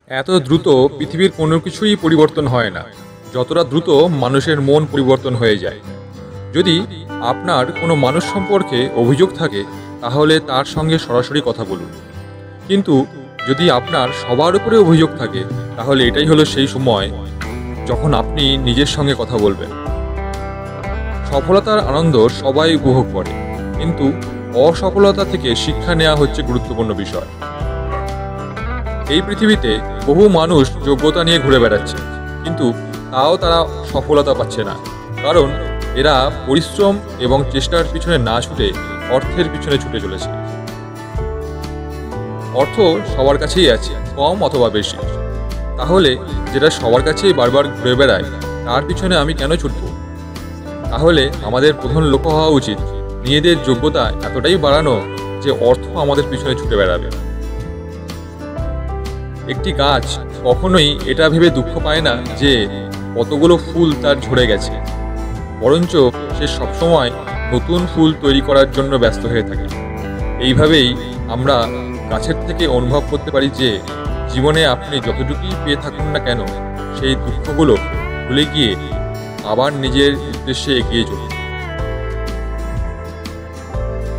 এত দ্রুত পৃথিবীর কোনো কিছুই পরিবর্তন হয় না, যতটা দ্রুত মানুষের মন পরিবর্তন হয়ে যায়। যদি আপনার কোনো মানুষ সম্পর্কে অভিযোগ থাকে, তাহলে তার সঙ্গে সরাসরি কথা বলুন। কিন্তু যদি আপনার সবার উপরে অভিযোগ থাকে, তাহলে এটাই হলো সেই সময় যখন আপনি নিজের সঙ্গে কথা বলবেন। সফলতার আনন্দ সবাই উপভোগ করে, কিন্তু অসফলতা থেকে শিক্ষা নেওয়া হচ্ছে গুরুত্বপূর্ণ বিষয়। এই পৃথিবীতে বহু মানুষ যোগ্যতা নিয়ে ঘুরে বেড়াচ্ছে, কিন্তু তাও তারা সফলতা পাচ্ছে না, কারণ এরা পরিশ্রম এবং চেষ্টার পিছনে না ছুটে অর্থের পিছনে ছুটে চলেছে। অর্থ সবার কাছেই আছে, কম অথবা বেশি। তাহলে যেটা সবার কাছেই বারবার ঘুরে বেড়ায়, তার পিছনে আমি কেন ছুটব? তাহলে আমাদের প্রধান লক্ষ্য হওয়া উচিত নিজেদের যোগ্যতা এতটাই বাড়ানো যে অর্থ আমাদের পিছনে ছুটে বেড়াবে। একটি গাছ কখনোই এটা ভেবে দুঃখ পায় না যে কতগুলো ফুল তার ঝরে গেছে, বরঞ্চ সে সবসময় নতুন ফুল তৈরি করার জন্য ব্যস্ত হয়ে থাকে। এইভাবেই আমরা গাছের থেকে অনুভব করতে পারি যে জীবনে আপনি যতটুকুই পেয়ে থাকুন না কেন, সেই দুঃখগুলো ভুলে গিয়ে আবার নিজের উদ্দেশ্যে এগিয়ে চলুন।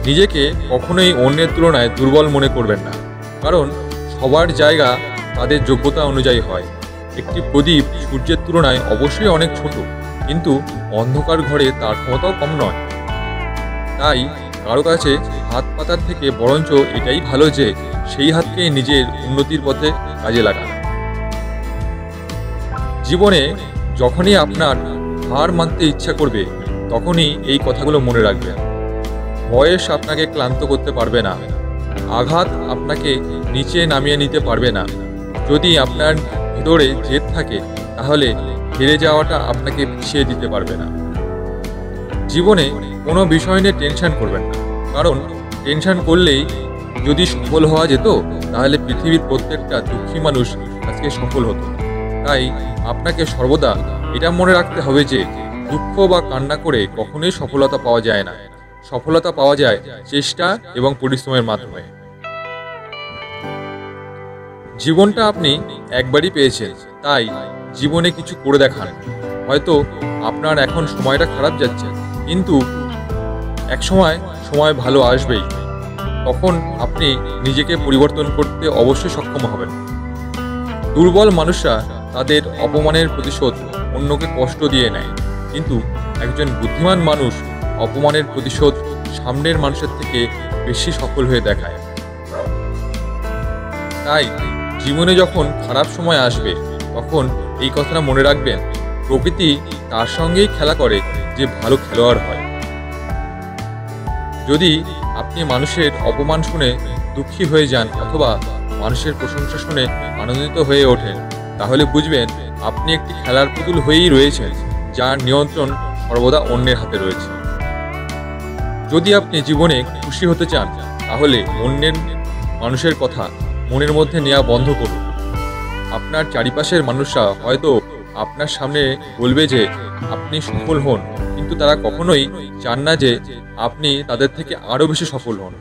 নিজেকে কখনোই অন্যের তুলনায় দুর্বল মনে করবেন না, কারণ সবার জায়গা তাদের যোগ্যতা অনুযায়ী হয়। একটি প্রদীপ সূর্যের তুলনায় অবশ্যই অনেক ছোট, কিন্তু অন্ধকার ঘরে তার ক্ষমতাও কম নয়। তাই কারো কাছে হাত পাতার থেকে বরঞ্চ এটাই ভালো যে সেই হাতকে নিজের উন্নতির পথে কাজে লাগান। জীবনে যখনই আপনার হার মানতে ইচ্ছা করবে, তখনই এই কথাগুলো মনে রাখবেন। বয়স আপনাকে ক্লান্ত করতে পারবে না, আঘাত আপনাকে নিচে নামিয়ে নিতে পারবে না। যদি আপনার ভিতরে জেদ থাকে, তাহলে হেরে যাওয়াটা আপনাকে পিছিয়ে দিতে পারবে না। জীবনে কোনো বিষয় নিয়ে টেনশন করবেন না, কারণ টেনশন করলেই যদি সফল হওয়া যেত, তাহলে পৃথিবীর প্রত্যেকটা দুঃখী মানুষ আজকে সফল হতো। তাই আপনাকে সর্বদা এটা মনে রাখতে হবে যে দুঃখ বা কান্না করে কখনোই সফলতা পাওয়া যায় না। সফলতা পাওয়া যায় চেষ্টা এবং পরিশ্রমের মাধ্যমে। জীবনটা আপনি একবারই পেয়েছেন, তাই জীবনে কিছু করে দেখান। হয়তো আপনার এখন সময়টা খারাপ যাচ্ছে, কিন্তু এক সময় ভালো আসবেই। তখন আপনি নিজেকে পরিবর্তন করতে অবশ্যই সক্ষম হবেন। দুর্বল মানুষরা তাদের অপমানের প্রতিশোধ অন্যকে কষ্ট দিয়ে নেয়, কিন্তু একজন বুদ্ধিমান মানুষ অপমানের প্রতিশোধ সামনের মানুষের থেকে বেশি সফল হয়ে দেখায়। তাই জীবনে যখন খারাপ সময় আসবে, তখন এই কথাটা মনে রাখবেন, প্রকৃতি তার সঙ্গেই খেলা করে যে ভালো খেলোয়াড় হয়। যদি আপনি মানুষের অপমান শুনে দুঃখী হয়ে যান অথবা মানুষের প্রশংসা শুনে আনন্দিত হয়ে ওঠেন, তাহলে বুঝবেন আপনি একটি খেলার পুতুল হয়েই রয়েছেন, যার নিয়ন্ত্রণ সর্বদা অন্যের হাতে রয়েছে। যদি আপনি জীবনে খুশি হতে চান, তাহলে অন্যের মানুষের কথা মনের মধ্যে নেওয়া বন্ধ করুন। আপনার চারিপাশের মানুষরা হয়তো আপনার সামনে বলবে যে আপনি সফল হন, কিন্তু তারা কখনোই চান না যে আপনি তাদের থেকে আরো বেশি সফল হন।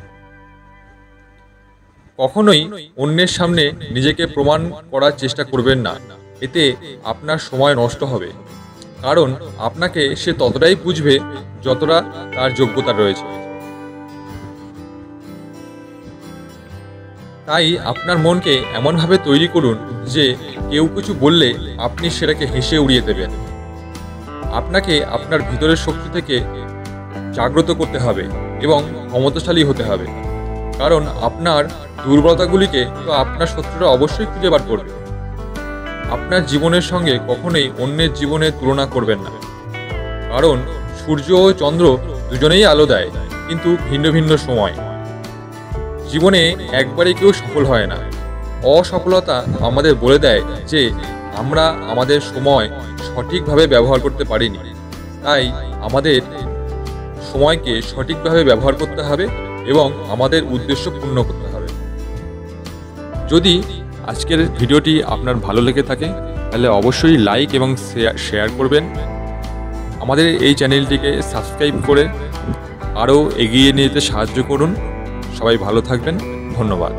কখনোই অন্যের সামনে নিজেকে প্রমাণ করার চেষ্টা করবেন না, এতে আপনার সময় নষ্ট হবে, কারণ আপনাকে সে ততটাই বুঝবে যতটা তার যোগ্যতা রয়েছে। তাই আপনার মনকে এমনভাবে তৈরি করুন যে কেউ কিছু বললে আপনি সেটাকে হেসে উড়িয়ে দেবেন। আপনাকে আপনার ভিতরের শক্তি থেকে জাগ্রত করতে হবে এবং ক্ষমতাশালী হতে হবে, কারণ আপনার দুর্বলতাগুলিকে তো আপনার শত্রুরা অবশ্যই খুঁজে বার করবে। আপনার জীবনের সঙ্গে কখনোই অন্যের জীবনের তুলনা করবেন না, কারণ সূর্য ও চন্দ্র দুজনেই আলো দেয়, কিন্তু ভিন্ন ভিন্ন সময়। জীবনে একবারে কেউ সফল হয় না। অসফলতা আমাদের বলে দেয় যে আমরা আমাদের সময় সঠিকভাবে ব্যবহার করতে পারিনি। তাই আমাদের সময়কে সঠিকভাবে ব্যবহার করতে হবে এবং আমাদের উদ্দেশ্য পূর্ণ করতে হবে। যদি আজকের ভিডিওটি আপনার ভালো লেগে থাকে, তাহলে অবশ্যই লাইক এবং শেয়ার করবেন। আমাদের এই চ্যানেলটিকে সাবস্ক্রাইব করে আরও এগিয়ে নিতে সাহায্য করুন। সবাই ভালো থাকবেন। ধন্যবাদ।